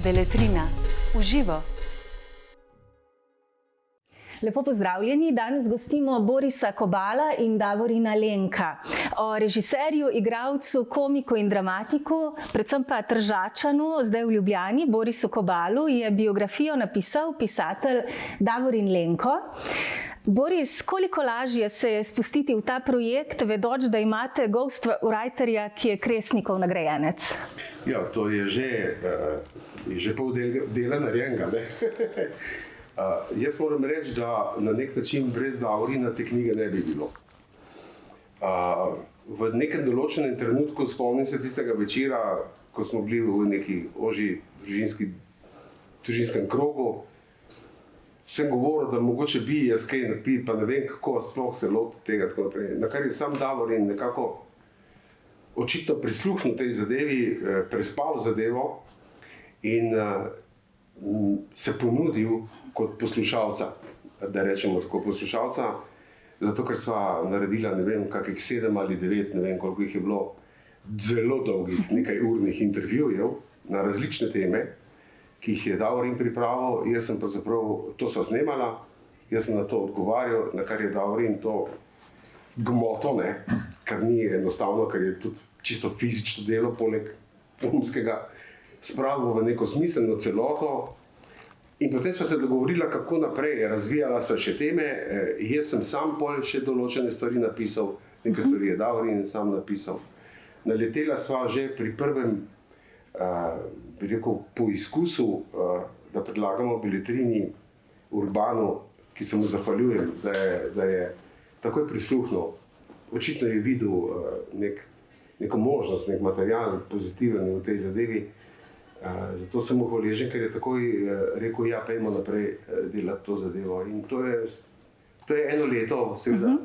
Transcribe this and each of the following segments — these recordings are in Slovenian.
Beletrina v živo. Lepo pozdravljeni, danes gostimo Borisa Kobala in Davorina Lenka. O režiserju, igralcu, komiku in dramatiku, predvsem pa Tržačanu, zdaj v Ljubljani, Borisu Kobalu, je biografijo napisal pisatelj Davorin Lenko. Boris, koliko lažje se je spustiti v ta projekt, vedoč, da imate ghostwriterja, ki je Kresnikov nagrajenec? Ja, to je že pol dela narejenega, ne? Jaz moram reči, da na nek način brez Davorina te knjige ne bi bilo. V nekem določenem trenutku, spomnim se tistega večera, ko smo bili v neki ožji družinskem krogu, sem govoril, da mogoče bi jaz kaj napil, pa ne vem, kako sploh se loti tega, tako naprej. Na kar je sam Davorin nekako očitno prisluhnil tej zadevi, prespal zadevo in se ponudil kot poslušalca, da rečemo tako poslušalca, zato ker sva naredila, ne vem, kakih 7 ali 9, ne vem, koliko jih je bilo, zelo dolgih, nekaj urnih intervjujev na različne teme, ki jih je Davorin pripravil, jaz sem pa zaprav, to sva snemala, jaz sem na to odgovarjal, na kar je Davorin to gmoto, ne, kar ni enostavno, ker je tudi čisto fizično delo, poleg umskega, spravil v neko smiselno celoto. In potem sva se dogovorila, kako naprej, razvijala sva še teme, jaz sem sam pol še določene stvari napisal, nekaj stvari je Davorin sam napisal. Naletela sva že pri prvem, bi rekel, poizkusu, da predlagamo Beletrini Urbanu, ki se mu zahvaljujem, da je takoj prisluhnil. Očitno je videl neko možnost, nek material pozitiven v tej zadevi. Zato sem mu hvaležen, ker je takoj rekel, ja, pejmo naprej delati to zadevo. In to je eno leto seveda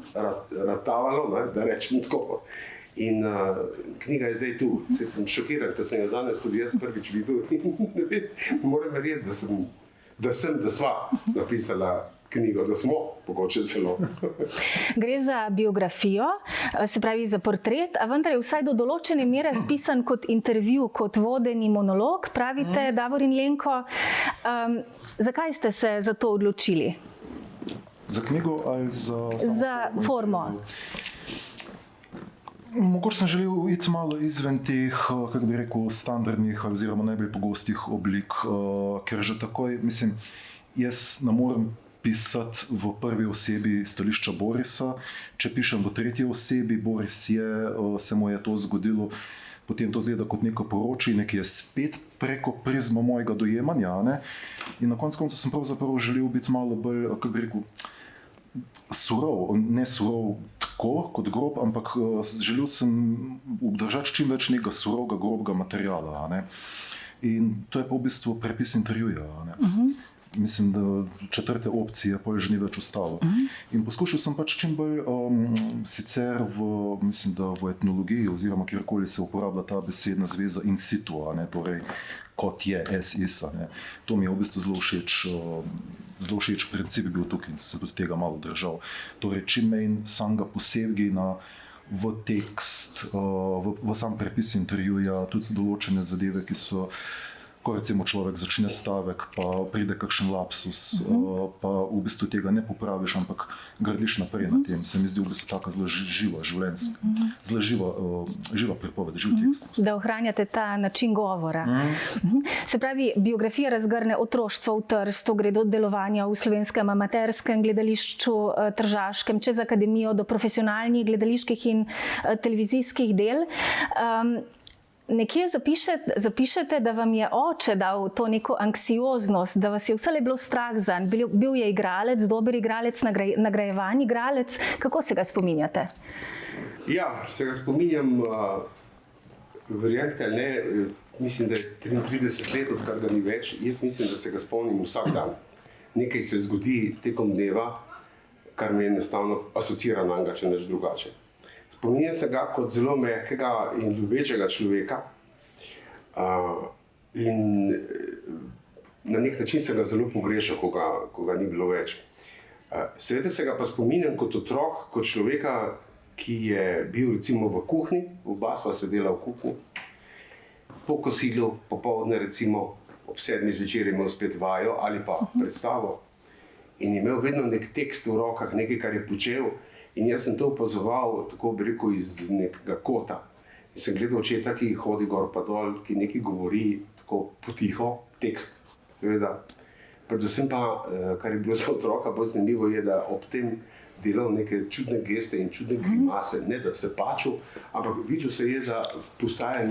ratavalo, da rečem tako. In knjiga je zdaj tu. Saj sem šokiran, da sem jo danes tudi jaz prvič videl. Moram verjeti, da sva napisala knjigo, da smo pogoče celo. Gre za biografijo, se pravi za portret, a vendar je vsaj do določene mere spisan kot intervju, kot vodeni monolog, pravite, Davorin Lenko. Zakaj ste se za to odločili? Za knjigo ali za formo? Mogoče sem želel iti malo izven teh, kako bi rekel, standardnih oziroma najbolj pogostih oblik, ker že takoj, mislim, jaz ne morem pisati v prvi osebi stališča Borisa. Če pišem v tretji osebi, Boris se mu je to zgodilo, potem to zgleda kot neko poročanje, ki je spet preko prizmo mojega dojemanja, ne? In na koncu sem pravzaprav želel biti malo bolj, kako bi rekel, surov, ne surov tako kot grob, ampak želel sem obdržati čim več nekega surovega, grobega materiala, ne? In to je pa v bistvu prepis intervjuja, ne? Mislim, da četrte opcije pa že ni več ostalo. In poskušal sem pač čim bolj sicer mislim, da v etnologiji oziroma kjerkoli se uporablja ta besedna zveza in situ, ne, torej kot je, is, ne. To mi je v bistvu zelo všeč princip bil tukaj in se tudi tega malo držal. Torej, čim manj samega posebgina v tekst, v sam prepis intervjuja, tudi določene zadeve, ki so, ko recimo človek začne stavek, pa pride kakšen lapsus, pa v bistvu tega ne popraviš, ampak gradiš naprej na tem. Se mi zdi v bistvu taka zelo živa, življenjska, zelo živa pripoved, živ tekst. Da ohranjate ta način govora. Se pravi, biografija razgrne otroštvo v Trstu, gre do delovanja v Slovenskem amaterskem gledališču Tržaškem, čez akademijo do profesionalnih gledaliških in televizijskih del. Nekje zapišete, da vam je oče dal to neko anksioznost, da vas je vselej bilo strah zanj. Bil je igralec, dober igralec, nagrajevan igralec. Kako se ga spominjate? Ja, se ga spominjam, verjamete ali ne, mislim, da je 33 let, odkar ga ni več. Jaz mislim, da se ga spomnim vsak dan. Nekaj se zgodi tekom dneva, kar me enostavno asocira na njega, če nič drugače. Spominjam se ga kot zelo mehkega in ljubečega človeka in na nek način se ga zelo pogrešal, ko ga ni bilo več. Seveda se ga pa spominjam kot otrok, kot človeka, ki je bil recimo v kuhinji, oba sva sedela v kuhinji, po kosilu, popoldne recimo, ob 7 zvečer imel spet vajo ali pa predstavo in imel vedno nek tekst v rokah, nekaj, kar je počel. In jaz sem to opazoval, tako bi rekel, iz nekega kota. In sem gledal očeta, ki hodi gor pa dol, ki nekaj govori tako potiho, tekst, seveda. Predvsem pa, kar je bilo za otroka bolj zanimivo, je, da ob tem delal neke čudne geste in čudne grimase, ne da bi se pačil, ampak videl se je, da postaja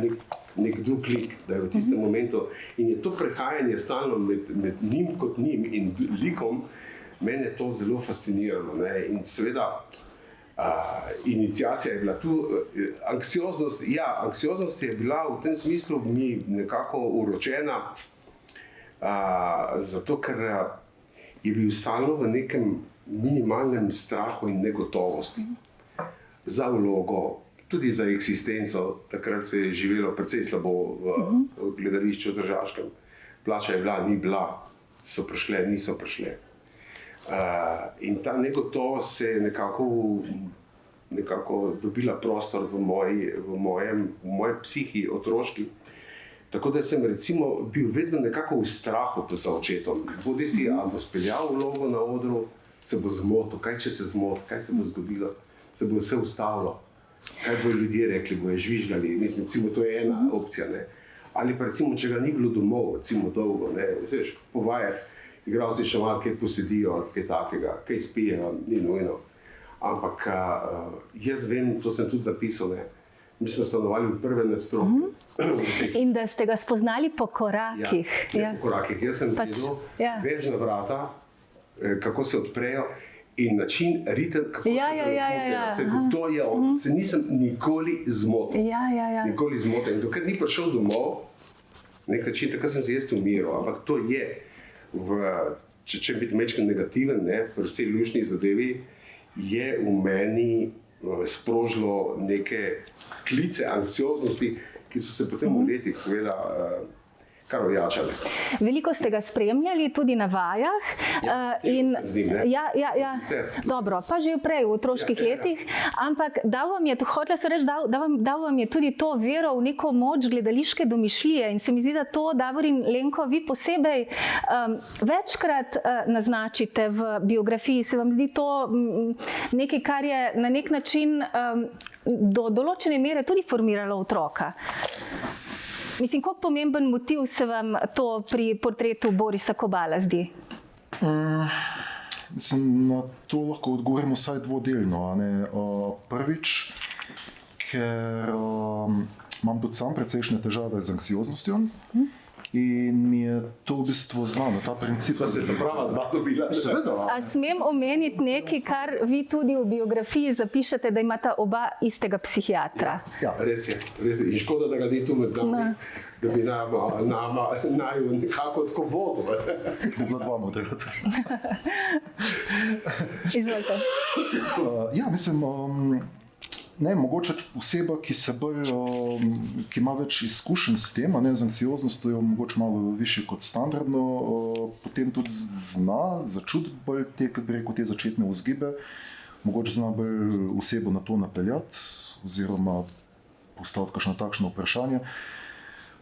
nek drug lik, da je v tistem momentu. In je to prehajanje stalno med njim kot njim in likom, mene to zelo fasciniralo. Ne? In seveda, iniciacija je bila tu, anksioznost je bila v tem smislu mi nekako uročena, zato ker je bil stalno v nekem minimalnem strahu in negotovosti za vlogo, tudi za eksistenco. Takrat se je živelo precej slabo v gledališču Tržaškem. Plača je bila, ni bila, so prišle, niso prišle. In ta negotovost se je nekako dobila prostor v moji psihi otroški. Tako da sem recimo bil vedno nekako v strahu za očetom. Bodi si, a bo speljal vlogo na odru, se bo zmotil, kaj če se zmoti, kaj se bo zgodilo, se bo vse ustavilo, kaj bojo ljudje rekli, bojo žvižgali. Mislim, recimo, to je ena opcija. Ne? Ali pa recimo, če ga ni bilo domov, recimo dolgo, ne? Veš, po vajah, igralci še malo kaj posedijo, kaj takega, kaj spijejo, ni nujno. Ampak jaz vem, to sem tudi napisal, ne? Mi smo stanovali v prvem nadstropju. In da ste ga spoznali po korakih. Ja, po korakih. Jaz sem videl vežna vrata, kako se odprejo in način, ritem, kako se zaleputajo. To je on. Se nisem nikoli zmotil. Nikoli zmotil. In dokler ni prišel domov, nek način, takrat sem se jaz umiral. Ampak to je, če biti mečken negativen, ne, pri vsej lušni zadevi, je v meni sprožilo neke klice anksioznosti, ki so se potem v letih seveda kar ojačale. Veliko ste ga spremljali tudi na vajah. Dobro, pa že prej v otroških letih, ampak dal vam je tudi to vero v neko moč gledališke domišljije in se mi zdi, da to, Davor in Lenko, vi posebej večkrat naznačite v biografiji. Se vam zdi to nekaj, kar je na nek način do določene mere tudi formiralo otroka? Mislim, koliko pomemben motiv se vam to pri portretu Borisa Kobala zdi? Mislim, na to lahko odgovorimo vsaj dvodelno. Prvič, ker imam tudi sam precejšnje težave z anksioznostjo in mi je to v bistvu znano, ta princip. Da se je prava dva dobila. A smem omeniti nekaj, kar vi tudi v biografiji zapišete, da imata oba istega psihiatra? Ja, res je. In škoda, da ga ni tu med nami, da bi naju nekako tako vodil. Mogla dva moderata. Izvolite. Ja, mislim, mogoče oseba, ki ima več izkušenj s tem, z anksioznostjo, mogoče malo više kot standardno, potem tudi zna začutiti bolj te začetne vzgibe, mogoče zna bolj osebo na to napeljati oziroma postaviti kakšno takšno vprašanje.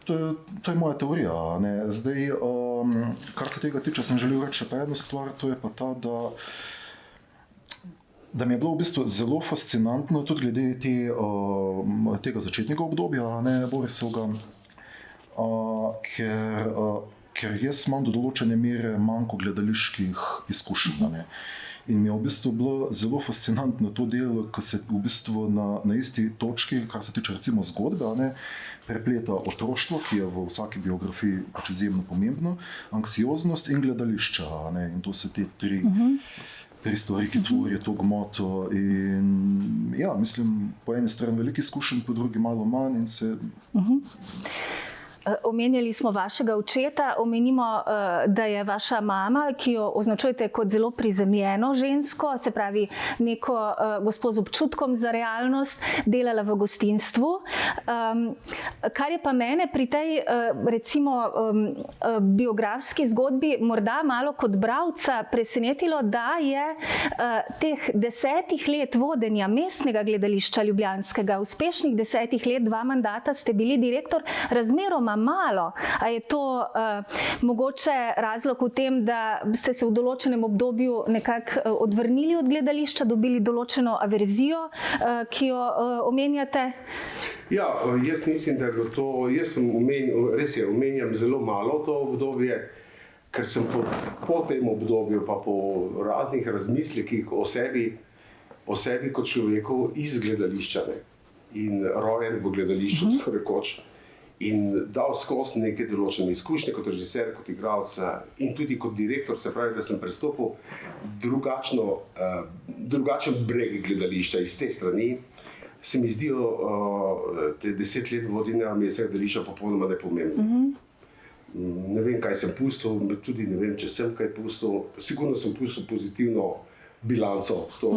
To je moja teorija. Zdaj, kar se tega tiče, sem želel reči pa eno stvar, to je pa ta, da mi je bilo v bistvu zelo fascinantno tudi glede tega začetnega obdobja Borisovega, ker jaz imam do določene mere manjko gledaliških izkušenj. In mi je v bistvu bilo zelo fascinantno to delo, ko se v bistvu na isti točki, kar se tiče recimo zgodbe, prepleta otroštvo, ki je v vsaki biografiji pač izjemno pomembno, anksioznost in gledališča. In to so te tri stvari, ki tvorijo to gmoto. In ja, mislim, po eni strani veliko izkušenj, po drugi malo manj in se... Omenjali smo vašega očeta, omenimo, da je vaša mama, ki jo označujete kot zelo prizemljeno žensko, se pravi neko gospo z občutkom za realnost, delala v gostinstvu. Kar je pa mene pri tej recimo biografski zgodbi morda malo kot bralca presenetilo, da je teh 10 let vodenja mestnega gledališča ljubljanskega, uspešnih 10 let, 2 mandata ste bili direktor, razmeroma razmeroma malo. A je to mogoče razlog v tem, da ste se v določenem obdobju nekako odvrnili od gledališča, dobili določeno averzijo, ki jo omenjate? Ja, jaz mislim, da je to, res je, omenjam zelo malo to obdobje, ker sem po tem obdobju, pa po raznih razmislekih o sebi kot človeku iz gledališča, ne, in rojen v gledališču, tako rekoč, in dal skozi neke določene izkušnje kot režiser, kot igralec in tudi kot direktor, se pravi, da sem prestopil drugačen breg gledališča iz te strani. Se mi zdijo te 10 let vodenja mestnega gledališča popolnoma nepomembno. Ne vem, kaj sem pustil, tudi ne vem, če sem kaj pustil. Sigurno sem pustil pozitivno bilanco, to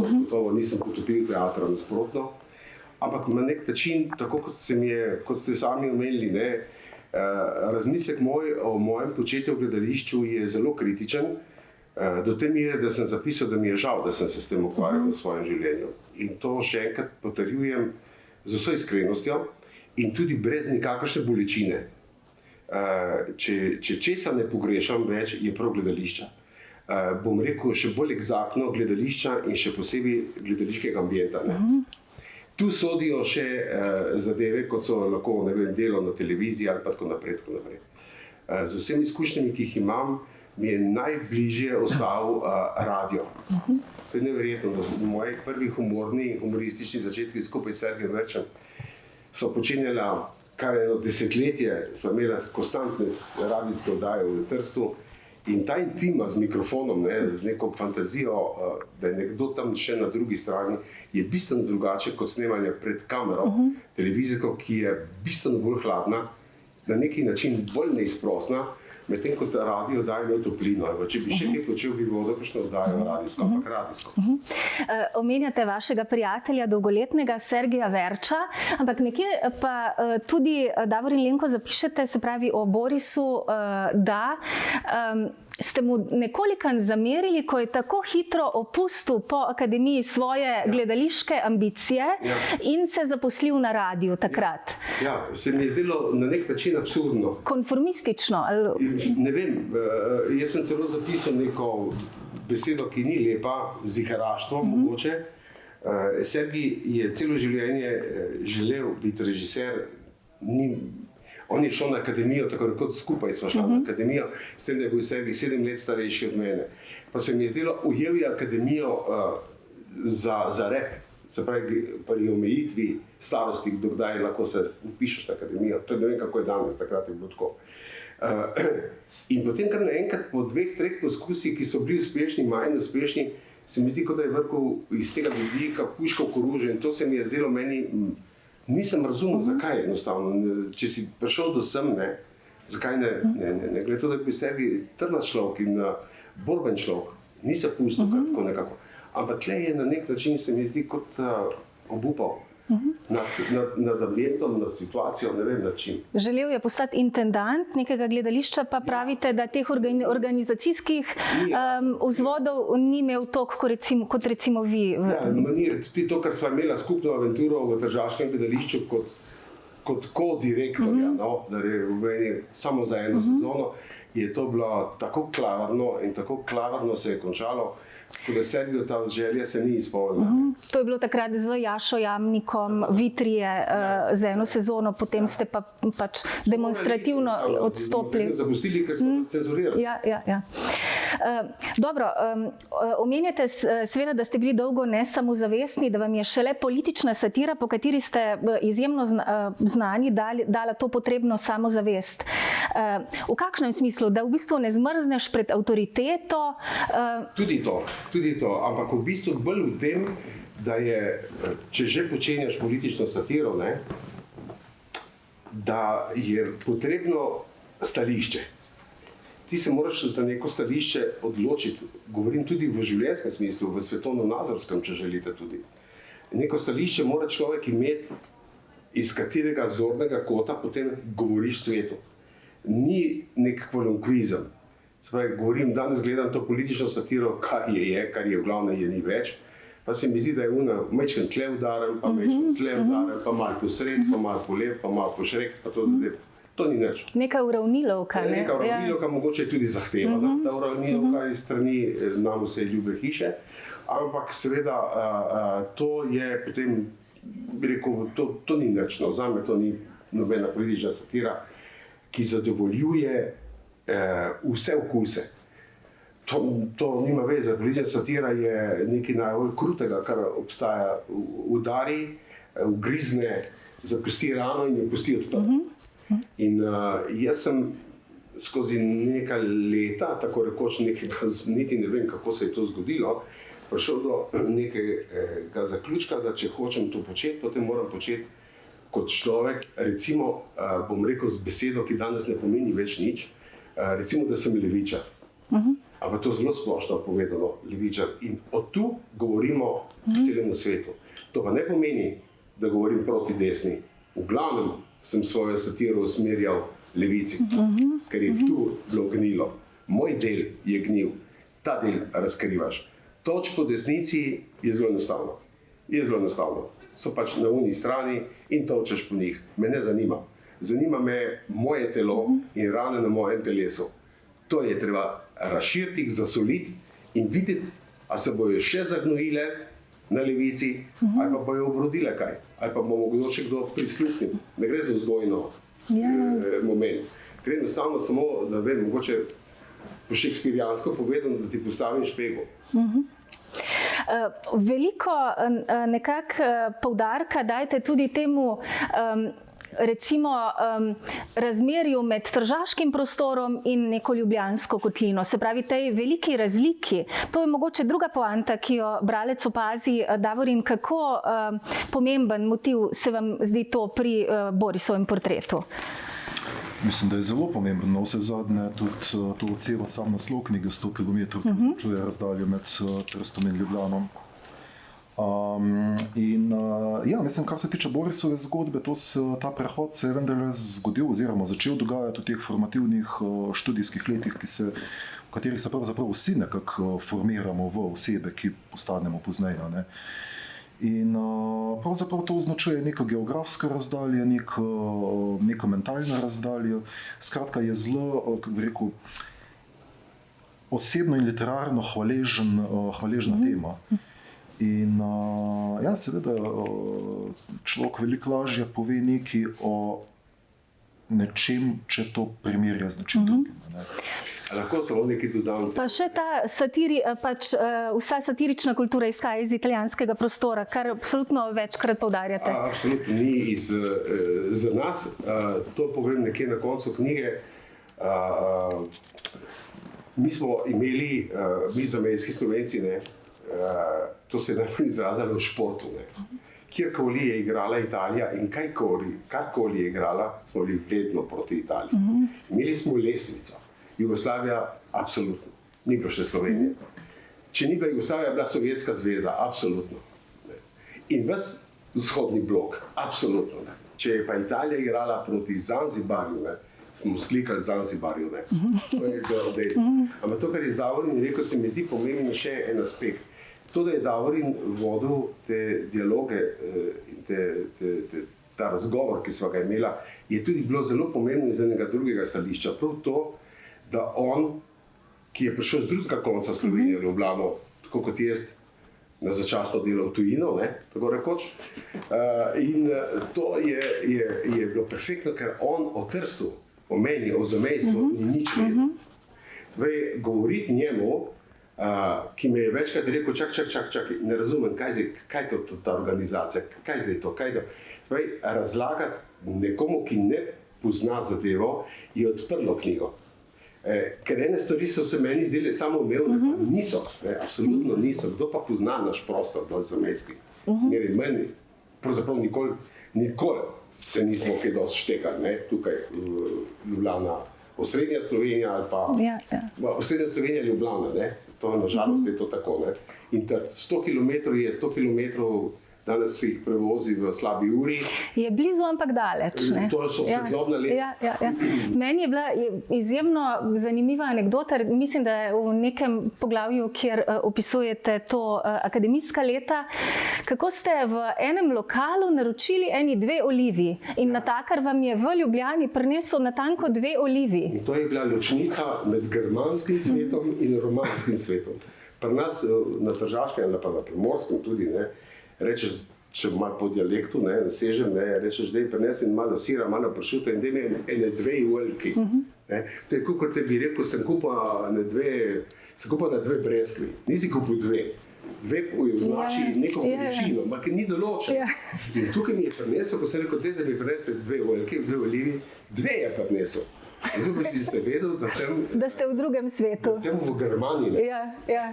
nisem potopil teatra, nasprotno. Ampak na nek način, tako kot ste sami omenili, razmislek o mojem početju v gledališču je zelo kritičen, do te mere, da sem zapisal, da mi je žal, da sem se s tem ukvarjal v svojem življenju. In to še enkrat potrjujem z vso iskrenostjo in tudi brez nikakršne bolečine. Če česa ne pogrešam več, je prav gledališča. Bom rekel še bolj eksaktno gledališča in še posebej gledališkega ambienta. Tu sodijo še zadeve, kot so lahko delo na televiziji ali pa tako naprej. Z vsemi izkušnjami, ki jih imam, mi je najbližje ostal radio. To je neverjetno, da moji prvi humoristični začetki skupaj s Sergejem Verčem so počenjala kar eno desetletje, smo imeli konstantne radijske oddaje v Trstu. In ta intima z mikrofonom, z neko fantazijo, da je nekdo tam še na drugi strani, je bistveno drugače kot snemanje pred kamero, televizijsko, ki je bistveno bolj hladna, na neki način bolj neizprosna, medtem ko radio daje imel toplino. Če bi še kaj počel, bi vodil kakšno oddajo radijsko, ampak radijsko. Omenjate vašega prijatelja, dolgoletnega Sergeja Verča, ampak nekje pa tudi Davorin Lenko zapišete, se pravi o Borisu, da ste mu nekoliko zamerili, ko je tako hitro opustil po akademiji svoje gledališke ambicije in se zaposlil na radiju takrat. Ja, se mi je zdelo na nek način absurdno. Konformistično? Ne vem, jaz sem celo zapisal neko besedo, ki ni lepa, ziharaštvo mogoče. Sergij je celo življenje želel biti režiser, on je šel na akademijo, tako rekoč skupaj smo šli na akademijo, s tem, da je bil Sergij 7 let starejši od mene. Pa se mi je zdelo, ujel je akademijo za rep, se pravi pri omejitvi starosti, dokdaj lahko se upišeš na akademijo. To ne vem, kako je danes, takrat je bilo tako. In potem kar naenkrat po 2-3 poskusih, ki so bili uspešni, manj uspešni, se mi zdi, kot da je vrgel iz tega vidika puško v koruzo in to se mi je zdelo meni. Nisem razumel, zakaj enostavno. Če si prišel do sem, zakaj ne? Glede to, da bi Sergij trnat človek in borben človek, ni se pustil tako nekako. Ampak tle je na nek način, se mi zdi, kot obupal nad ambientom, nad situacijo, ne vem nad čim. Želel je postati intendant nekega gledališča, pa pravite, da teh organizacijskih vzvodov ni imel toliko kot recimo vi. Tudi to, kar sva imela skupno aventuro v Tržaškem gledališču kot ko-direktorja, samo za eno sezono, je to bilo tako klavrno in tako klavrno se je končalo, ko da Sergijo ta želja se ni izpolnila. To je bilo takrat z Jašo Jamnikom, Vitrije za eno sezono, potem ste pa pač demonstrativno odstopili. Zapustili, ker smo cenzurali. Ja. Dobro, omenjate seveda, da ste bili dolgo nesamozavestni, da vam je šele politična satira, po kateri ste izjemno znani, dala to potrebno samozavest. V kakšnem smislu? Da v bistvu ne zmrzneš pred avtoriteto? Tudi to, ampak v bistvu bolj v tem, da je, če že počenjaš politično satiro, da je potrebno stališče. Ti se moraš za neko stališče odločiti, govorim tudi v življenjskem smislu, v svetovno-nazorskem, če želite tudi. Neko stališče mora človek imeti, iz katerega zornega kota potem govoriš svetu. Ni nek kolonkvizem. Govorim, danes gledam to politično satiro, kar je, v glavnem je ni več. Pa se mi zdi, da je una majčken tle udaren, pa majčken tle udaren, pa malo posred, pa malo polev, pa malo pošrek, pa to To ni nič. Neka uravnilovka. Neka uravnilovka, mogoče je tudi zahtevana, ta uravnilovka iz strani nam vse ljube hiše, ampak seveda to je potem, bi rekel, to ni nič, no, zame to ni nobena politična satira, ki zadovoljuje vse okuse. To nima veze, politična satira je nekaj najbolj krutega, kar obstaja, udari, ugrizne, zapusti rano in jo pusti odprto. In jaz sem skozi nekaj leta, tako rekoč nekega, niti ne vem, kako se je to zgodilo, prišel do nekega zaključka, da če hočem to početi, potem moram početi kot človek, recimo, bom rekel z besedo, ki danes ne pomeni več nič, recimo, da sem levičar. Ampak to zelo splošno povedano, levičar. In od tu govorimo celemu svetu. To pa ne pomeni, da govorim proti desni. V glavnem sem svojo satiro usmerjal levici, ker je tu bilo gnilo. Moj del je gnil, ta del razkrivaš. Toč po desnici je zelo enostavno. So pač na uni strani in točeš po njih. Me ne zanima. Zanima me moje telo in rane na mojem telesu. To je treba razširiti, zasoliti in videti, a se bojo še zagnojile na levici, ali pa bojo obrodile kaj, ali pa bomo še kdo prisluhnil. Ne gre za vzgojno moment. Gre enostavno samo, da vem, mogoče po šekspirijansko povedano, da ti postavim špego. Veliko nekako poudarka dajte tudi temu recimo razmerju med tržaškim prostorom in neko ljubljansko kotlino, se pravi tej veliki razliki. To je mogoče druga poanta, ki jo bralec opazi. Davorin, kako pomemben motiv se vam zdi to pri Borisovem portretu? Mislim, da je zelo pomembno. Vse zadnje tudi to odseva sam naslov knjige 100 km, ki označuje razdaljo med Trstom in Ljubljanom. Mislim, kar se tiče Borisove zgodbe, ta prehod se je vendarle zgodil oziroma začel dogajati v teh formativnih študijskih letih, v katerih se pravzaprav vsi nekako formiramo v osebe, ki postanemo pozneje, ne. In pravzaprav to označuje neka geografska razdalja, neka mentalna razdalja. Skratka, je zelo, kako bi rekel, osebno in literarno hvaležna tema. In seveda človek veliko lažje pove nekaj o nečem, če to primerja z nečim drugim. Lahko samo nekaj dodam. Pa še ta vsa satirična kultura izhaja iz italijanskega prostora, kar absolutno večkrat poudarjate. Absolutno ni za nas. To povem nekje na koncu knjige. Mi smo imeli, mi zamejski Slovenci, to se je najbolj izrazilo v športu. Kjerkoli je igrala Italija in karkoli je igrala, smo bili vedno proti Italiji. Imeli smo lestvico. Jugoslavija, absolutno. Ni bilo še Slovenije. Če ni bila Jugoslavija, je bila Sovjetska zveza, absolutno. In ves vzhodni blok, absolutno. Če je pa Italija igrala proti Zanzibarju, smo sklikali Zanzibarju. To je bilo dejstvo. Ampak to, kar je Davorin rekel, se mi zdi pomembno še en aspekt. To, da je Davorin vodil te dialoge in ta razgovor, ki sva ga imela, je tudi bilo zelo pomembno iz enega drugega stališča. Prav to, da on, ki je prišel z drugega konca Slovenije v Ljubljano, tako kot jaz, na začasno delo v tujino, tako rekoč. In to je bilo perfektno, ker on o Trstu, o meni, o zamejstvu ni nič vedel. Govoriti njemu, ki me je večkrat rekel, čak, ne razumem, kaj je to ta organizacija, kaj je zdaj to, kaj je to. Razlagati nekomu, ki ne pozna zadevo, je odprlo knjigo. Ker ene stvari so se meni zdele samoumevne, pa niso, absolutno niso. Kdo pa pozna naš prostor dol zamejski? Zmeraj meni, pravzaprav nikoli se nismo kaj dosti štekali, tukaj Ljubljana, osrednja Slovenija ali pa osrednja Slovenija Ljubljana, to nažalost je to tako. In 100 km je 100 km danes se jih prevozi v slabi uri. Je blizu, ampak daleč. Ne? To so svetlobna leta. Ja. Meni je bila izjemno zanimiva anekdota, mislim, da je v nekem poglavju, kjer opisujete to akademijska leta, kako ste v enem lokalu naročili eni 2 olivi in natakar vam je v Ljubljani prinesel natanko 2 olivi. In to je bila ločnica med germanskim svetom in romanskim svetom. Pri nas na Tržaškem, ali pa na Primorskem tudi, ne, rečeš, če malo po dialektu, ne, sežem, ne, rečeš, da je prinesel malo sira, malo pršuta in da je ene 2 oljki. To je kot te bi rekel, sem kupil na 2 breskvi, nisi kupil 2. 2 označi neko količino, ampak ni določen. In tukaj mi je prinesel, ko sem rekel, da bi prinesel 2 oljki, 2 olivi, 2 je prinesel. Zdaj ste vedeli, da ste v drugem svetu. Da sem v Germaniji. Ja.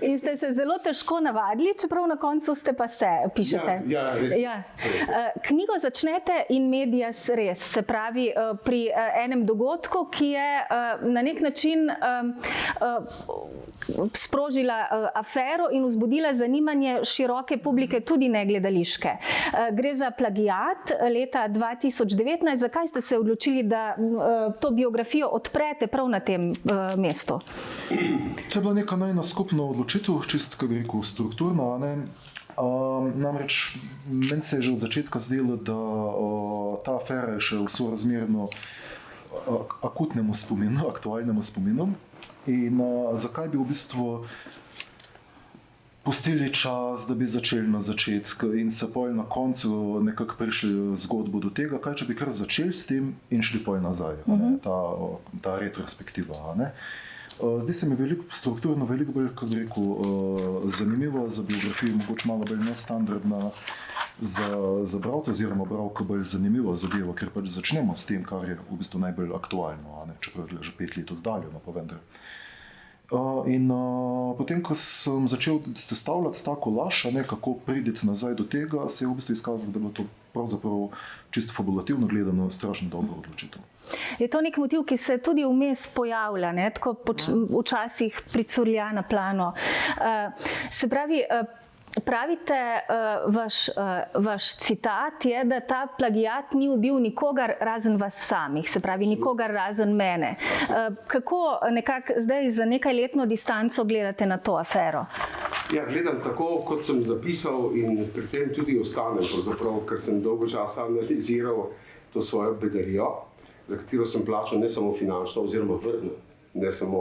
In ste se zelo težko navadili, čeprav na koncu ste pa se pišete. Res. Knjigo začnete in medias res, se pravi pri enem dogodku, ki je na nek način sprožila afero in vzbudila zanimanje široke publike, tudi ne gledališke. Gre za plagiat leta 2019. Zakaj ste se odločili, da to biografijo odprete prav na tem mestu? To je bila neka najna skupna odločitev, čisto, kako bi rekel, strukturno. Namreč, meni se je že od začetka zdelo, da ta afera je še v sorazmerno akutnemu spominu, aktualnemu spominu. In zakaj bi v bistvu pustili čas, da bi začeli na začetku in se pol na koncu nekako prišli zgodbo do tega, kaj če bi kar začeli s tem in šli pol nazaj, ta retrospektiva. Zdi se mi strukturno veliko bolj, kako bi rekel, zanimivo za biografijo, mogoče malo bolj nestandardna za bralce oziroma bralko bolj zanimivo zadevo, ker pač začnemo s tem, kar je v bistvu najbolj aktualno, čeprav je že 5 let oddaljeno, pa vendar. In potem, ko sem začel sestavljati ta kolaž, kako prideti nazaj do tega, se je v bistvu izkazalo, da je bilo to pravzaprav čisto fabulativno gledano strašno dobro odločitev. Je to nek motiv, ki se tudi vmes pojavlja, tako včasih pricurlja na plano. Se pravi, pravite, vaš citat je, da ta plagiat ni ubil nikogar razen vas samih, se pravi nikogar razen mene. Kako nekako zdaj za nekajletno distanco gledate na to afero? Ja, gledam tako, kot sem zapisal in pri tem tudi ostanem, ker sem dolgo časa analiziral to svojo bedarijo, za katero sem plačal ne samo finančno oziroma vrnil. Ne samo,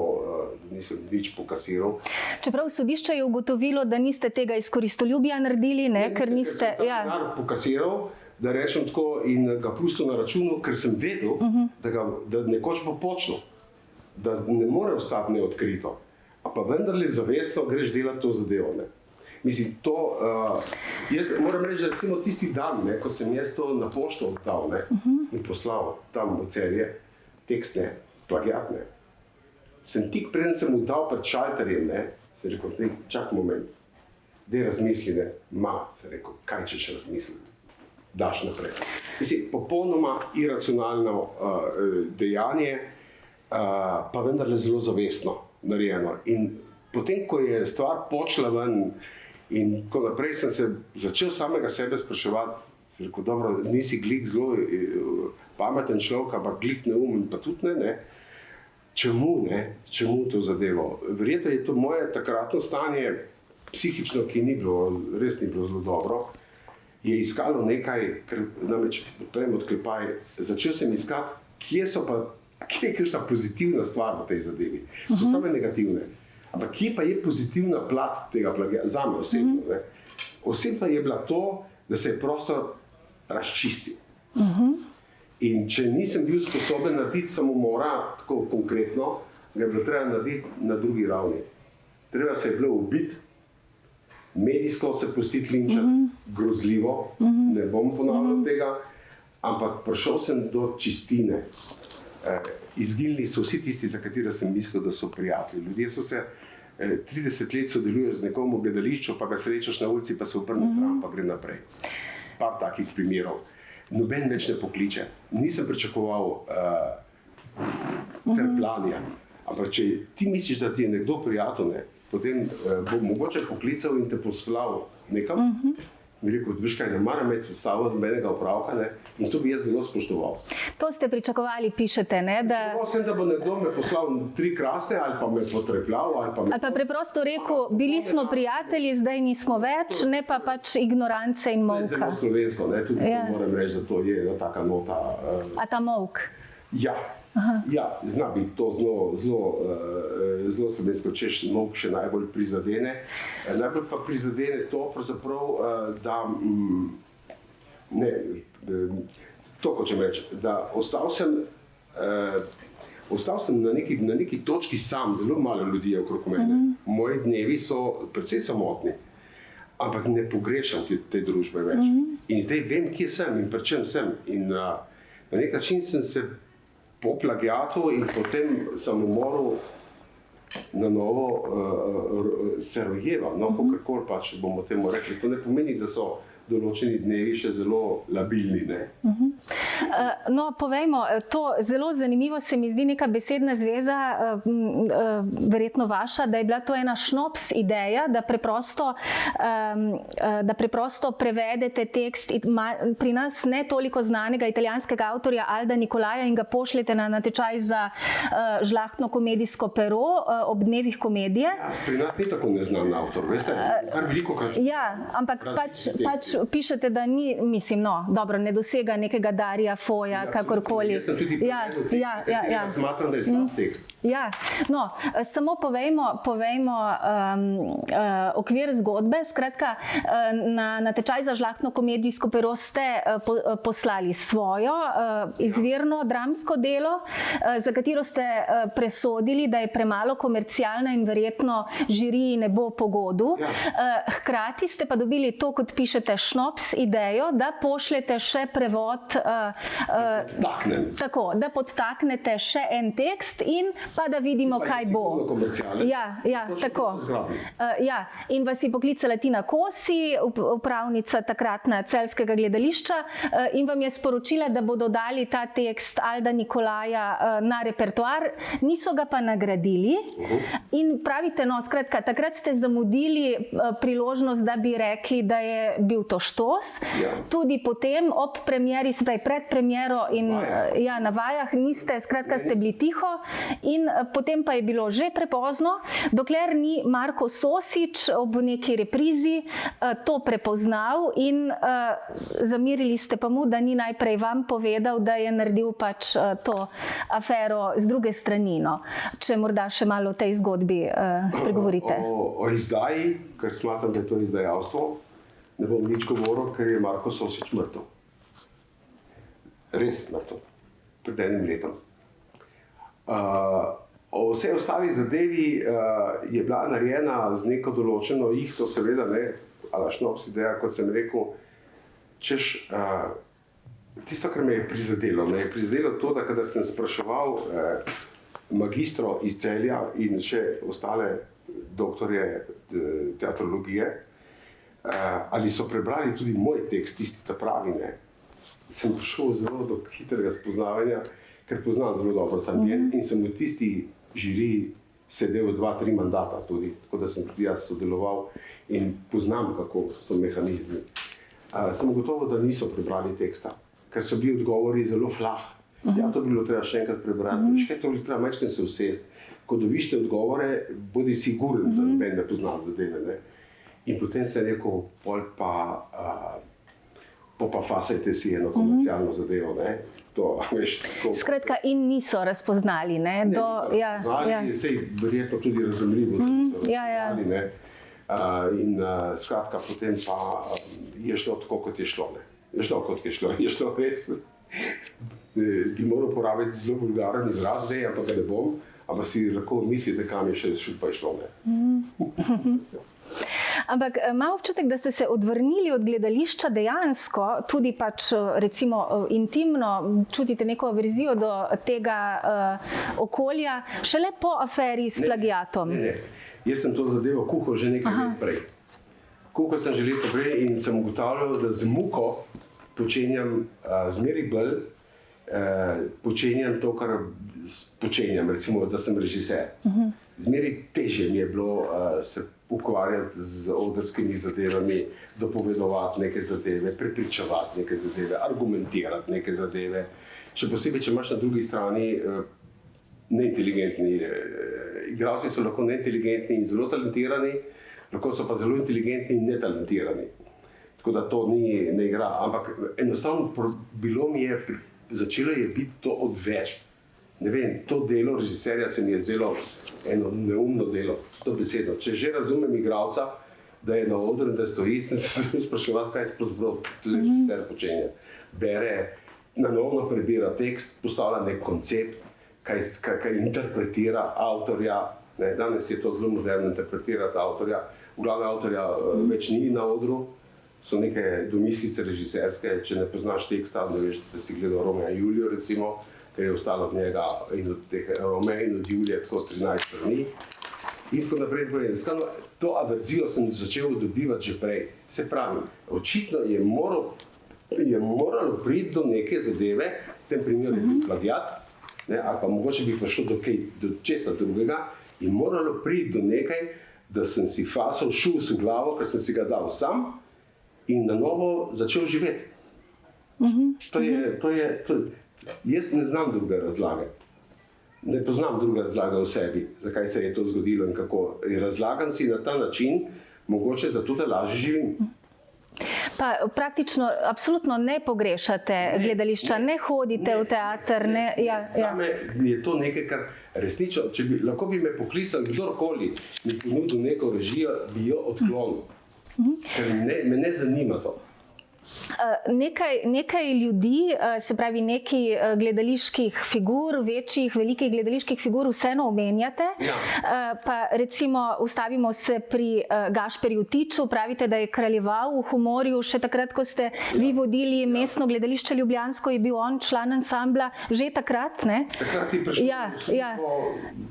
nisem nič pokasiral. Čeprav sodišče je ugotovilo, da niste tega iz koristoljubja naredili, ker niste... Ker sem pokasiral, da rečem tako, in ga pustil na računu, ker sem vedel, da nekoč bo počlo, da ne more ostati neodkrito. A pa vendarle zavestno greš delati to zadevo. Mislim, to... Jaz moram reči, da recimo tisti dan, ko sem jaz to na pošto oddal in poslal tam v Celje, tekst plagiat, sem tik preden sem mu dal pred šalterjem, sem rekel, čak moment, daj razmisli, sem rekel, kaj češ razmisliti, daš naprej. Mislim, popolnoma iracionalno dejanje, pa vendarle zelo zavestno narejeno. In potem, ko je stvar počela ven in ko naprej sem se začel samega sebe spraševati, sem rekel, dobro, nisi glik zelo pameten človek, ampak glik neumen, pa tudi ne. Čemu to zadevo? Verjetno je to moje takratno stanje, psihično, ki res ni bilo zelo dobro, je iskalo nekaj, ker namreč odprem odklepaj, začel sem iskati, kje je kakšna pozitivna stvar v tej zadevi. So same negativne. Ampak kje pa je pozitivna plat tega plagiata? Zame osebno. Osebno je bila to, da se je prostor razčistil. In če nisem bil sposoben narediti samomora, tako konkretno, ga je bilo treba narediti na drugi ravni. Treba se je bilo ubiti, medijsko se pustiti linčati, grozljivo, ne bom ponavljal tega, ampak prišel sem do čistine. Izginili so vsi tisti, za katere sem mislil, da so prijatelji. Ljudje so se 30 let sodelujejo z nekom v gledališču, pa ga srečaš na ulici, pa se obrne stran, pa gre naprej. Par takih primerov. Noben več ne pokliče. Nisem pričakoval trplanja. Ampak če ti misliš, da ti je nekdo prijatelj, potem bo mogoče poklical in te poslal nekam Mi rekel, veš kaj, ne moram imeti predstavo nobenega opravka, ne? In to bi jaz zelo spoštoval. To ste pričakovali, pišete, ne? Pričakoval sem, da bo nekdo me poslal 3 krasne, ali pa me potrepljal, ali pa preprosto rekel, bili smo prijatelji, zdaj nismo več, ne pa pač ignorance in molka. Zelo slovensko, ne? Tudi moram reči, da to je taka nota. A ta molk? Ja. Ja, zna biti to zelo slovensko, češ molk še najbolj prizadene. Najbolj pa prizadene to, da to hočem reči, da ostal sem na neki točki sam, zelo malo ljudi je okrog mene. Moji dnevi so precej samotni, ampak ne pogrešam te družbe več. In zdaj vem, kje sem in pri čem sem. In na nek način sem se po plagiatu in potem samomoru na novo se rojeval, kakorkoli pač bomo temu rekli. To ne pomeni, da so določeni dnevi še zelo labilni, ne? No, povejmo, to zelo zanimivo se mi zdi neka besedna zveza, verjetno vaša, da je bila to ena šnops ideja, da preprosto prevedete tekst pri nas ne toliko znanega italijanskega avtorja Alda Nicolaia in ga pošljete na natečaj za žlahtno komedijsko pero ob dnevih komedije. Ja, pri nas ni tako neznan avtor, veste, kar veliko krat. Ja, ampak pač pišete, da ni, mislim, dobro, ne dosega nekega Darija Foja, kakorkoli. Jaz sem tudi smatram, da je slab tekst. Ja, no, samo povejmo okvir zgodbe. Skratka, na natečaj za žlahtno komedijsko pero ste poslali svojo izvirno dramsko delo, za katero ste presodili, da je premalo komercialna in verjetno žiriji ne bo po godu. Hkrati ste pa dobili to, kot pišete, šnops idejo, da pošljete še prevod, tako, da podtaknete še en tekst in pa da vidimo, kaj bo. Ja, tako. Ja, in vas je poklicala Tina Kosi, upravnica takratna Celjskega gledališča, in vam je sporočila, da bodo dali ta tekst Alda Nicolaia na repertoar, niso ga pa nagradili. In pravite, no, skratka, takrat ste zamudili priložnost, da bi rekli, da je bil to štos. Tudi potem ob premieri, pred premiero in na vajah niste, skratka ste bili tiho in potem pa je bilo že prepozno, dokler ni Marko Sosič ob neki reprizi to prepoznal in zamerili ste pa mu, da ni najprej vam povedal, da je naredil pač to afero z druge strani. Če morda še malo o tej zgodbi spregovorite. O izdaji, ker smatram, da je to izdajalstvo, ne bom nič govoril, ker je Marko Sosič mrtev. Res mrtev. Pred enim letom. O vsej ostali zadevi je bila narejena z neko določeno ihto, seveda ne, ala šnops ideja, kot sem rekel, češ, tisto, kar me je prizadelo. Me je prizadelo to, da kada sem spraševal magistro iz Celja in še ostale doktorje teatrologije, ali so prebrali tudi moj tekst, tisti ta pravi, ne. Sem prišel zelo do hitrega spoznavanja, ker poznam zelo dobro Tangen in sem v tisti žiriji sedel 2-3 mandata tudi, tako da sem tudi jaz sodeloval in poznam, kako so mehanizmi. Sem gotovo, da niso prebrali teksta, ker so bili odgovori zelo flah. Ja, to bi bilo treba še enkrat prebrati. Veš kaj, to bi treba majčkeno se usesti. Ko dobište odgovore, bodi siguren, da noben ne pozna zadeve, ne. In potem se je rekel, pol pa fasajte si eno komercialno zadevo, ne. To, veš, tako. Skratka, in niso razpoznali, ne? Niso razpoznali, sej verjetno tudi razumljivo, da so razpoznali, ne. In skratka, potem pa je šlo tako, kot je šlo, ne. Je šlo res. Bi moral porabiti zelo vulgaren izraz, ampak ga ne bom, ampak si lahko mislite, kam je še pa šlo, ne. Ampak ima občutek, da ste se odvrnili od gledališča dejansko, tudi pač recimo intimno, čutite neko averzijo do tega okolja, šele po aferi s plagiatom? Ne. Jaz sem to zadevo kuhal že nekaj let prej. Kuhal sem že leto prej in sem ugotavljal, da z muko počenjam zmeri bolj, počenjam to, kar počenjam, recimo, da sem režiser. Zmeraj težje mi je bilo se ukvarjati z odrskimi zadevami, dopovedovati neke zadeve, prepričevati neke zadeve, argumentirati neke zadeve. Še posebej, če imaš na drugi strani neinteligentni. Igralci so lahko neinteligentni in zelo talentirani, lahko so pa zelo inteligentni in netalentirani. Tako da to ne igra, ampak enostavno začelo je biti to odveč. Ne vem, to delo režiserja se mi je zdelo eno neumno delo, to besedo. Če že razumem igralca, da je na odru in da stoji, sem se spraševal, kaj pravzaprav režiser počenja. Bere, na novo prebira tekst, postavlja nek koncept, kaj interpretira avtorja. Danes je to zelo moderno interpretirati avtorja. V glavi avtorja več ni na odru, so neke domislice režiserske, če ne poznaš teksta, ne veš, da si gledal Romeo in Julijo, recimo, ker je ostalo od njega in od teh Romeo in od Julije tako 13 strani. In tako naprej, to averzijo sem začel dobivati že prej. Se pravi, očitno je moralo priti do neke zadeve, v tem primeru je bil plagiat, ali pa mogoče bi prišlo do česa drugega, in moralo priti do nekaj, da sem si fasal šus v glavo, ker sem si ga dal sam, in na novo začel živeti. Jaz ne znam druge razlage. Ne poznam druge razlage v sebi, zakaj se je to zgodilo in kako. Razlagam si na ta način, mogoče zato, da lažje živim. Pa praktično absolutno ne pogrešate gledališča, ne hodite v teater. Zame je to nekaj, kar resnično, lahko bi me poklical kdorkoli, mi ponudil neko režijo, bi jo odklonil. Ker me ne zanima to. Nekaj ljudi, se pravi nekaj gledaliških figur, velikih gledaliških figur vseeno omenjate. Pa recimo ustavimo se pri Gašperju Tiču, pravite, da je kraljeval v humorju, še takrat, ko ste vi vodili mestno gledališče ljubljansko, je bil on član ansambla, že takrat, ne? Takrat je prišel,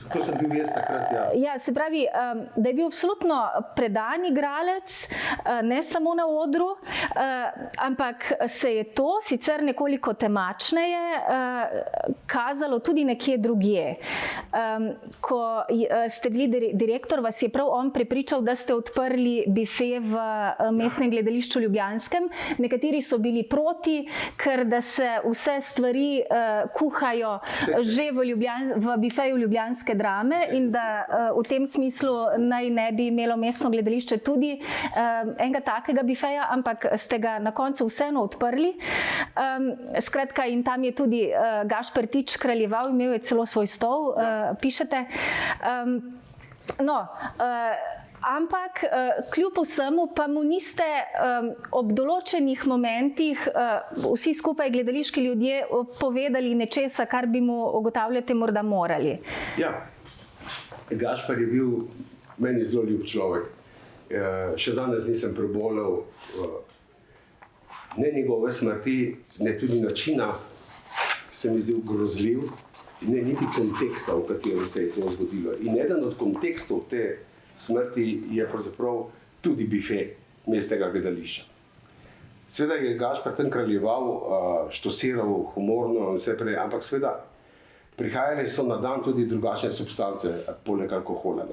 kako sem bil jaz takrat, Ja, se pravi, da je bil absolutno predan igralec, ne samo na odru, ampak se je to sicer nekoliko temačneje kazalo tudi nekje drugje. Ko ste bili direktor, vas je prav on prepričal, da ste odprli bife v mestnem gledališču ljubljanskem. Nekateri so bili proti, ker da se vse stvari kuhajo že v bifeju ljubljanske drame in da v tem smislu naj ne bi imelo mestno gledališče tudi enega takega bifeja, ampak ste ga na koncu vseeno odprli. Skratka, in tam je tudi Gašper Tič kraljeval, imel je celo svoj stol, pišete. Ampak kljub vsemu pa mu niste ob določenih momentih vsi skupaj gledališki ljudje povedali nečesa, kar bi mu, ugotavljate, morda morali. Ja, Gašper je bil meni zelo ljub človek. Še danes nisem prebolel ne njegove smrti, ne tudi načina, se mi zdi grozljiv, ne niti konteksta, v katerem se je to zgodilo. In eden od kontekstov te smrti je pravzaprav tudi bife mestnega gledališča. Seveda je Gašper tam kraljeval, štosiral humorno in vse prej, ampak seveda prihajale so na dan tudi drugačne substance, poleg alkohola.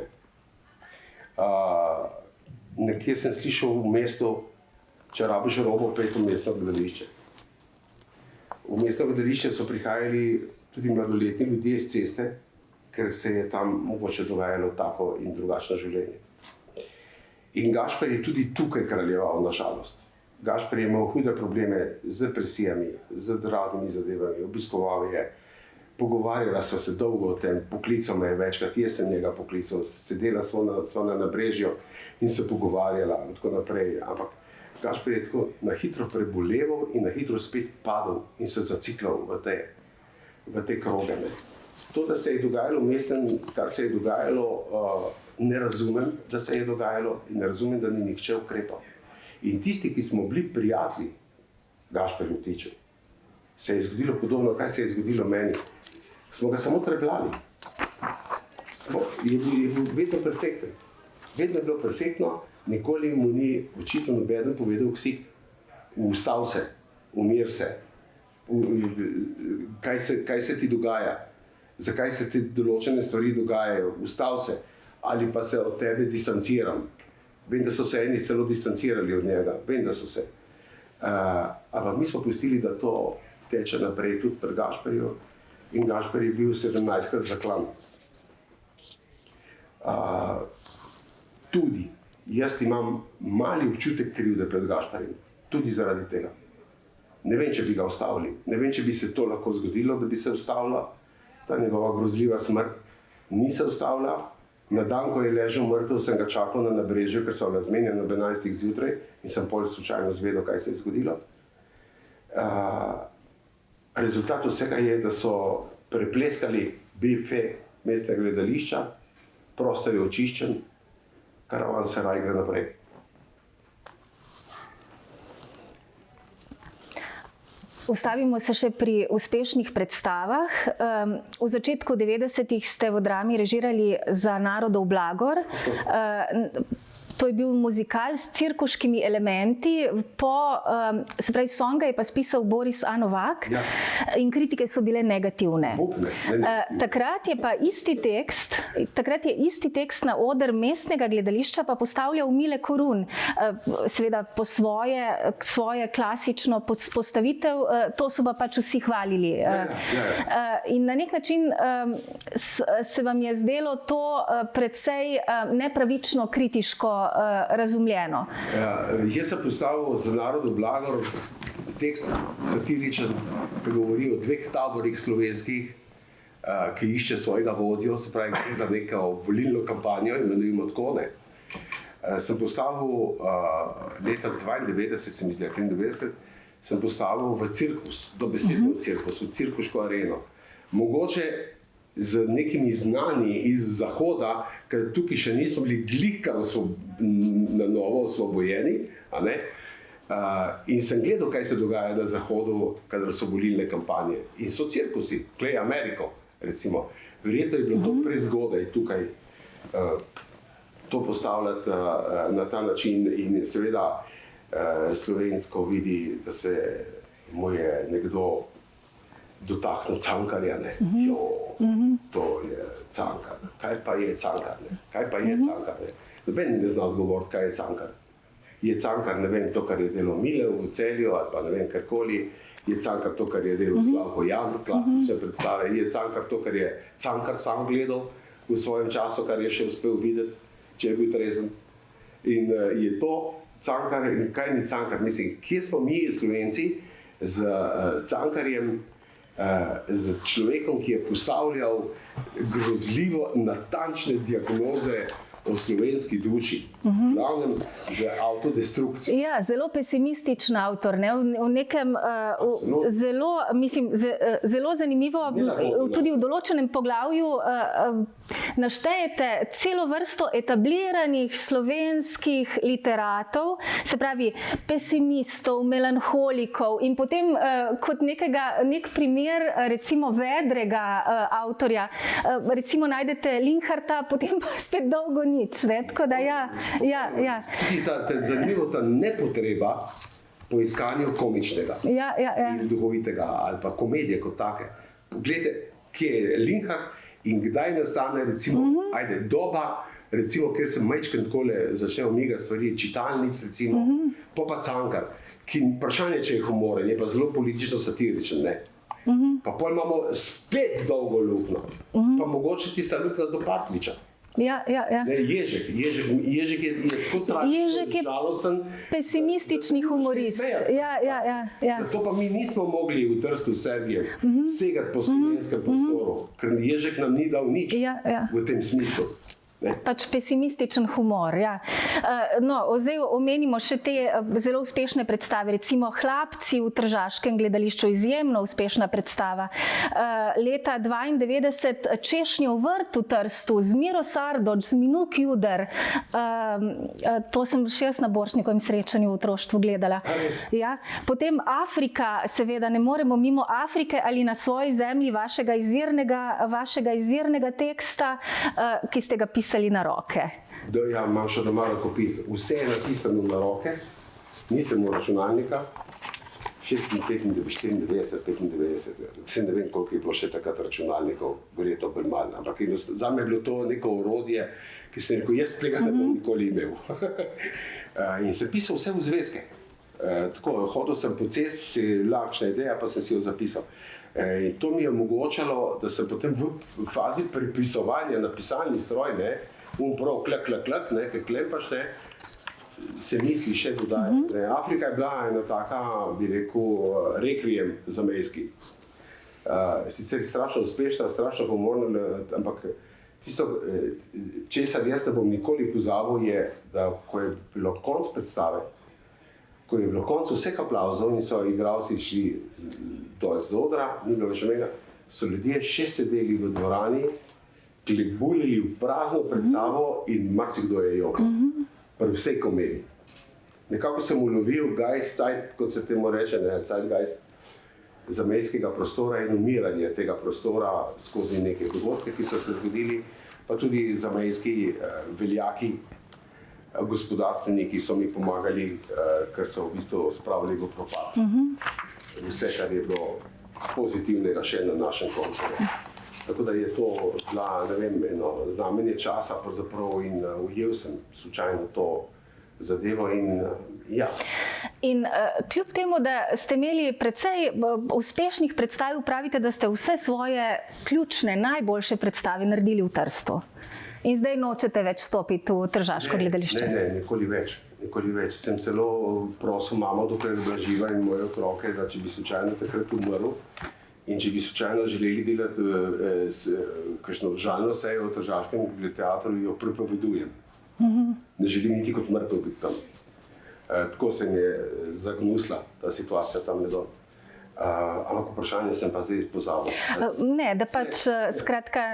Nekje sem slišal v mestu, če rabiš robo, pej v mestno gledališče. V mestno gledališče so prihajali tudi mladoletni ljudje iz ceste, ker se je tam mogoče dogajalo tako in drugačno življenje. In Gašper je tudi tukaj kraljeval, na žalost. Gašper je imel hude probleme z depresijami, z raznimi zadevami, obiskoval je, pogovarjala sva se dolgo o tem, poklical me je večkrat, jaz sem njega poklical, sedela sva na nabrežju in se pogovarjala in tako naprej, ampak Gašper je tako na hitro preboleval in na hitro spet padel in se zaciklal v te kroge. To, da se je dogajalo v mestnem, kar se je dogajalo, ne razumem, da se je dogajalo in ne razumem, da ni nihče ukrepal. In tisti, ki smo bili prijatelji Gašperju Tiču, se je zgodilo podobno, kaj se je zgodilo meni. Smo ga samo trebljali. Je bil vedno perfekten. Vedno je bilo perfektno, nikoli mu ni očitno nobeden povedal ksik. Ustav se, umir se, kaj se ti dogaja. zakaj se ti določene stvari dogajajo, ustav se, ali pa se od tebe distanciram. Vem, da so se eni celo distancirali od njega, vem, da so se. Ampak mi smo pustili, da to teče naprej tudi pri Gašperju in Gašper je bil 17-krat zaklan. Tudi jaz imam mali občutek krivde pred Gašperjem, tudi zaradi tega. Ne vem, če bi ga ustavili, ne vem, če bi se to lahko zgodilo, da bi se ustavila ta njegova grozljiva smrt. Ni se ustavila. Na dan, ko je ležal mrtev, sem ga čakal na Nabrežju, ker so bila zmenjena ob 11. zjutraj in sem pol slučajno zvedel, kaj se je zgodilo. Rezultat vsega je, da so prepleskali bife mestnega gledališča, prostor je očiščen, karavan se raj gre naprej. Ustavimo se še pri uspešnih predstavah. V začetku 90-ih ste v drami režirali Za narodov blagor. To je bil muzikal s cirkuškimi elementi. Se pravi, songa je pa spisal Boris A. Novak in kritike so bile negativne. Takrat je pa isti tekst na oder mestnega gledališča pa postavljal Mile Korun. Seveda po svoje klasično postavitev, to so pa pač vsi hvalili. In na nek način se vam je zdelo to precej nepravično kritiško razumljeno. Jaz sem postavil Za narodov blagor tekst satiričen, ki govori o dveh taborih slovenskih, ki išče svojega vodjo, se pravi, gre za neko volilno kampanjo, imenujemo tako, ne. Sem postavil leta 92, se mi zdi, 93, sem postavil v cirkus, dobesedno v cirkus, v cirkuško areno. Mogoče z nekimi znanji iz Zahoda, ker tukaj še nismo bili glika na novo osvobojeni, a ne? In sem gledal, kaj se dogaja na Zahodu, kadar so volilne kampanje. In so cirkusi, Play Americo, recimo. Verjetno je bilo to prezgodaj tukaj to postavljati na ta način in seveda slovensko vidi, da se mu je nekdo dotaknil Cankarja, ne. To je Cankar. Kaj pa je Cankar, ne? Kaj pa je Cankar, ne? Noben ne zna odgovoriti, kaj je Cankar. Je Cankar, ne vem, to, kar je delal Milev v Celju, ali pa ne vem, karkoli. Je Cankar to, kar je delal Slavko Jan, klasične predstave. Je Cankar to, kar je Cankar sam gledal v svojem času, kar je še uspel videti, če je bil trezen. In je to Cankar in kaj ni Cankar. Mislim, kje smo mi, Slovenci, z Cankarjem, z človekom, ki je postavljal grozljivo natančne diagnoze o slovenski duši, glavnem z avtodestrukcijo. Ja, zelo pesimističen avtor, ne? V nekem zelo zanimivo, tudi v določenem poglavju naštejete celo vrsto etabliranih slovenskih literatov, se pravi pesimistov, melanholikov in potem kot nek primer recimo vedrega avtorja, recimo najdete Linharta, potem pa spet dolgo nič, ne? Tako da ja. Zanimivo ta nepotreba po iskanju komičnega in duhovitega ali pa komedije kot take. Poglejte, kje je Linhart in kdaj nastane recimo doba, recimo, kjer se majčken takole začne omigati stvari, čitalnic recimo, pa Cankar, ki vprašanje, če je humoren, je pa zelo politično satiričen, ne. Pa pol imamo spet dolgo luknjo, pa mogoče tista luknja do Partljiča. Ježek je tako tragičen, žalosten. Pesimistični humorist. Zato pa mi nismo mogli v Trstu Serbijem segati po slovenskem prostoru, ker Ježek nam ni dal nič v tem smislu. Pač pesimističen humor, ja. No, zdaj omenimo še te zelo uspešne predstave, recimo Hlapci v tržaškem gledališču, izjemno uspešna predstava. Leta 92 Češnjev vrt v Trstu z Miro Sardoč, z Minuk Juder. To sem še jaz na Borštnikovem srečanju v otroštvu gledala. Ja. Potem Afrika, seveda ne moremo mimo Afrike, Ali na svoji zemlji, vašega izvirnega teksta, ki ste ga pisali na roke. Ja, imam še doma rokopis. Vse je napisano na roke, nisem v računalnika. 94, 95, vse ne vem, koliko je bilo še takrat računalnikov, verjetno bolj malo, ampak za me je bilo to neko orodje, ki sem rekel, jaz tega ne bom nikoli imel. In sem pisal vse v zvezke. Tako, hodil sem po cesti, si lakšna ideja, pa sem si jo zapisal. In to mi je omogočalo, da sem potem v fazi prepisovanja na pisalni stroj, prav klak, kaj klempaš, se misli še dodaja. Afrika je bila ena taka, bi rekel, rekvijem zamejski. Sicer strašno uspešna, strašno pomorna, ampak tisto, česar jaz ne bom nikoli pozabil, je, da ko je bilo konc predstave, ko je bilo konc vseh aplavzov in so igralci šli dol z odra, ni bilo več menega, so ljudje še sedeli v dvorani, klebulili v prazno predstavo in marsikdo je jokal. Pri vsej komediji. Nekako sem ulovil geist, kot se temu reče, zeitgeist zamejskega prostora in umiranje tega prostora skozi neke dogodke, ki so se zgodili, pa tudi zamejski veljaki, gospodarstveniki so mi pomagali, ker so v bistvu spravili v propad. Vse, kar je bilo pozitivnega še na našem koncu. Tako da je to bila, ne vem, eno znamenje časa pravzaprav in ujel sem slučajno to zadevo in ja. In kljub temu, da ste imeli precej uspešnih predstav, pravite, da ste vse svoje ključne, najboljše predstave naredili v Trstu. In zdaj nočete več stopiti v tržaško gledališče? Ne, nikoli več. Sem celo prosil mamo, dokler je bila živa in moje otroke, da če bi slučajno takrat umrl, in če bi slučajno želeli delati kakšno žalno sejo v Tržaškem teatru, jo prepovedujem. Ne želim niti kot mrtev biti tam. Tako se mi je zagnusla ta situacija tam nedol. Ampak vprašanje sem pa zdaj pozabil. Ne, da pač skratka,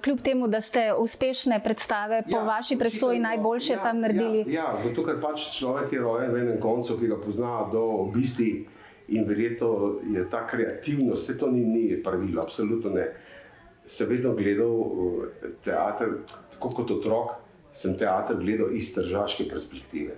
kljub temu, da ste uspešne predstave po vaši presoji najboljše tam naredili. Ja, zato ker pač človek je rojen v enem koncu, ki ga pozna do obisti. In verjetno je ta kreativnost, vse to ni pravilo, absolutno ne. Sem vedno gledal teater, tako kot otrok, sem teater gledal iz tržaške perspektive.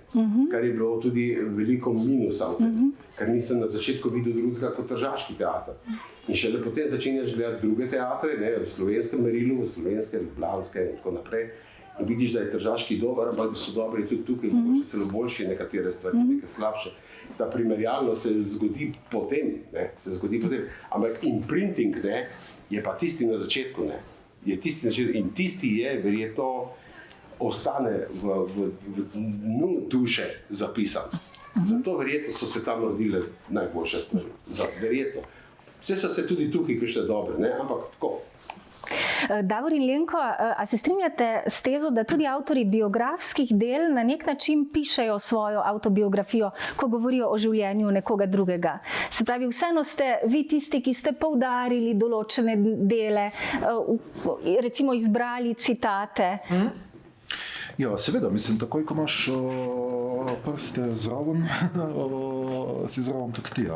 Kar je bilo tudi veliko minusa v tem, ker nisem na začetku videl drugega kot tržaški teater. In šele potem začenjaš gledati druge teatre, v slovenskem merilu, v slovenske, ljubljanske in tako naprej. In vidiš, da je tržaški dober, ampak da so dobri tudi tukaj, mogoče celo boljši nekatere stvari, nekaj slabše. Ta primerjalnost se zgodi potem, ampak imprinting je pa tisti na začetku, in tisti je verjetno ostane v dnu duše zapisan. Zato verjetno so se tam rodile najboljše stvari, verjetno. Vse so se tudi tukaj kakšne dobre, ampak tako. Davor in Lenko, a se strinjate s tezo, da tudi avtorji biografskih del na nek način pišejo svojo avtobiografijo, ko govorijo o življenju nekoga drugega? Se pravi, vseeno ste vi tisti, ki ste poudarili določene dele, recimo izbrali citate. Ja, seveda, mislim, takoj, ko imaš prste zraven, si zraven tudi ti,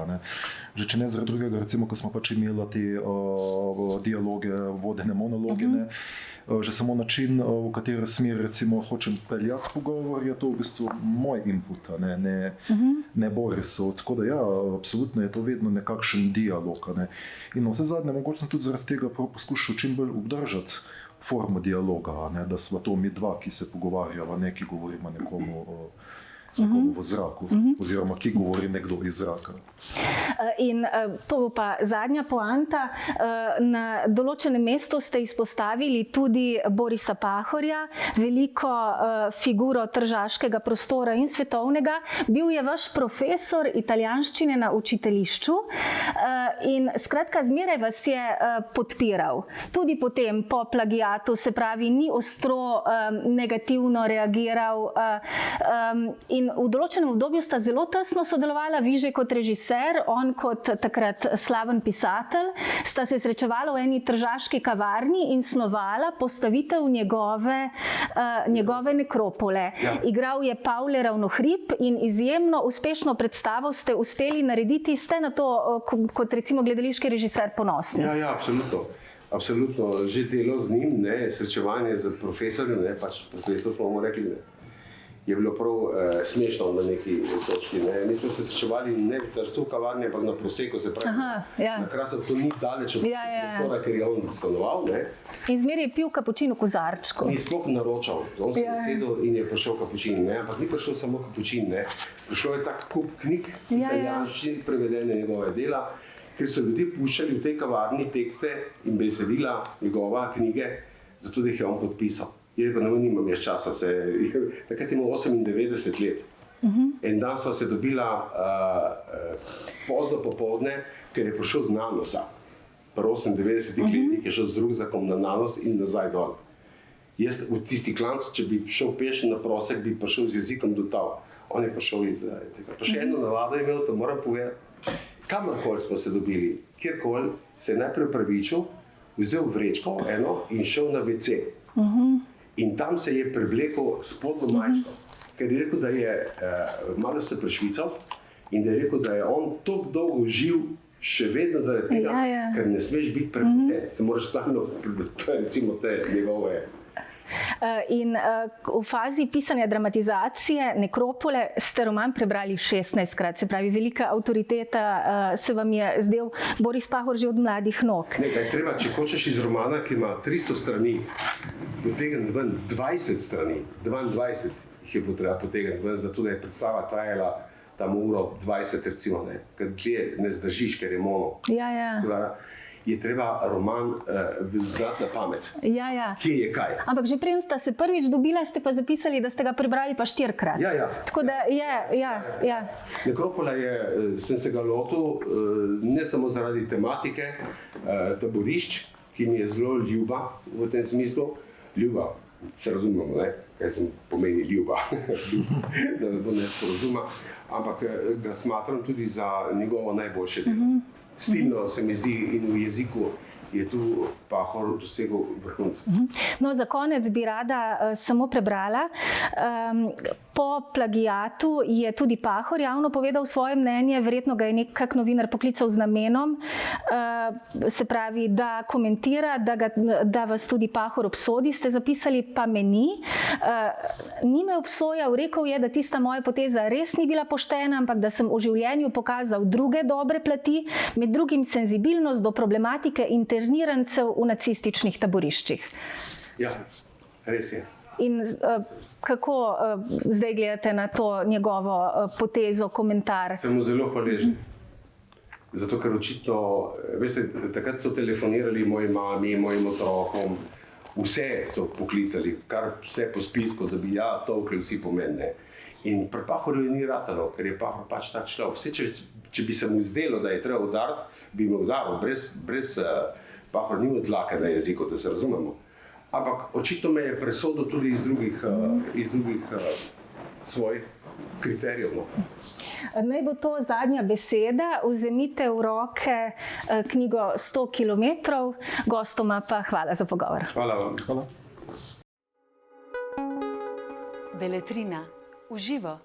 Že če ne zaradi drugega, recimo, ko smo pač imeli te dialoge, vodene monologe, že samo način, v kateri smer, recimo, hočem peljati pogovor, je to v bistvu moj input, ne Borisov. Tako da ja, absolutno je to vedno nekakšen dialog, In vse zadnje, mogoče sem tudi zaradi tega poskušal čim bolj obdržati formo dialoga, da sva to mi dva, ki se pogovarjava, ki govorimo nekomu v zraku, oziroma ki govori nekdo iz zraka. In to bo pa zadnja poanta. Na določenem mestu ste izpostavili tudi Borisa Pahorja, veliko figuro tržaškega prostora in svetovnega. Bil je vaš profesor italijanščine na učiteljišču in skratka zmeraj vas je podpiral. Tudi potem po plagiatu, se pravi, ni ostro negativno reagiral in v določenem obdobju sta zelo tesno sodelovala, vi že kot režiser, on kot takrat slaven pisatelj, sta se srečevala v eni tržaški kavarni in snovala postavitev njegove nekropole. Ja. Igral je Pavle Ravnohrib in izjemno uspešno predstavo ste uspeli narediti. Ste na to kot recimo gledališki režiser ponosni? Ja, absolutno. Absolutno. Že delo z njim, srečevanje z profesorjem, pač profesor smo mu rekli, je bilo prav smešno na neki točki. Ne. Mi smo se srečevali ne v Trstu v kavarni, ampak na Proseku, se pravi. Na Krasov, to ni daleč od prostora, ker je on stanoval. Ne. In zmeraj je pil kapučino v kozarčku. Ni sploh naročal, on se je sedel in je prišel kapučin, ne. Ampak ni prišel samo kapučin, ne. Prišel je tak kup knjig, italijanščini, prevedene njegove dela, ker so ljudje puščali v tej kavarni tekste in besedila njegova knjige, zato da jih je on podpisal. Je rekel, no, nimam jaz časa, takrat je imel 98 let. En dan sva se dobila pozno popoldne, ker je prišel z Nanosa. Pri 98 letih je šel z rukzakom na Nanos in nazaj dol. Jaz v tisti klanc, če bi šel peš na Prosek, bi prišel z jezikom do Tav. On je prišel iz tega. Pa še eno navado je imel, to moram povedati. Kamorkoli smo se dobili, kjerkoli, se je najprej opravičil, vzel vrečko eno in šel na WC. In tam se je prevlekel spodnjo majčko, ker je rekel, da je malo se prešvical in da je rekel, da je on toliko dolgo živ še vedno zaradi tega, ker ne smeš biti prepoteten, se moraš stalno, recimo te njegove. In v fazi pisanja dramatizacije Nekropole ste roman prebrali 16krat, se pravi velika avtoriteta se vam je zdel Boris Pahor že od mladih nog. Nekaj treba, če hočeš iz romana, ki ima 300 strani, potegniti ven 20 strani, 22 jih je bilo treba potegniti ven, zato da je predstava trajala tam uro 20 recimo, ne, ker dlje ne zdržiš, ker je mono. Je treba roman znati na pamet. Kje je kaj. Ampak že preden sta se prvič dobila, ste pa zapisali, da ste ga prebrali pa 4krat. Tako da Nekropola sem se ga lotil ne samo zaradi tematike taborišč, ki mi je zelo ljuba v tem smislu. Ljuba, se razumemo, ne? Kaj se pomeni ljuba, da ne bo nesporazuma, ampak ga smatram tudi za njegovo najboljše delo. Stilno se mi zdi in v jeziku je tu Pahor dosegel vrhunce. No, za konec bi rada samo prebrala. Po plagiatu je tudi Pahor javno povedal svoje mnenje, verjetno ga je nekak novinar poklical z namenom, se pravi, da komentira, da vas tudi Pahor obsodi, ste zapisali, pa me ni. Ni me obsojal, rekel je, da tista moja poteza res ni bila poštena, ampak da sem v življenju pokazal druge dobre plati, med drugim senzibilnost do problematike internirancev v nacističnih taboriščih. Ja, res je. In kako zdaj gledate na to njegovo potezo, komentar? Sem mu zelo hvaležen. Zato, ker očitno, veste, takrat so telefonirali moji mami, mojim otrokom, vse so poklicali, kar vse po spisku, da bi tolkli vsi pomenne. In pri Pahorju ni ratalo, ker je Pahor pač tak človek. Vse, če bi se mu zdelo, da je treba udariti, bi me udaril. Brez Pahor ni odlake na jeziku, da se razumemo. Ampak očitno me je presodil tudi iz drugih svojih kriterijev. No. Naj bo to zadnja beseda. Vzemite v roke knjigo 100 kilometrov. Gostoma pa hvala za pogovor. Hvala vam. Hvala. Beletrina v živo.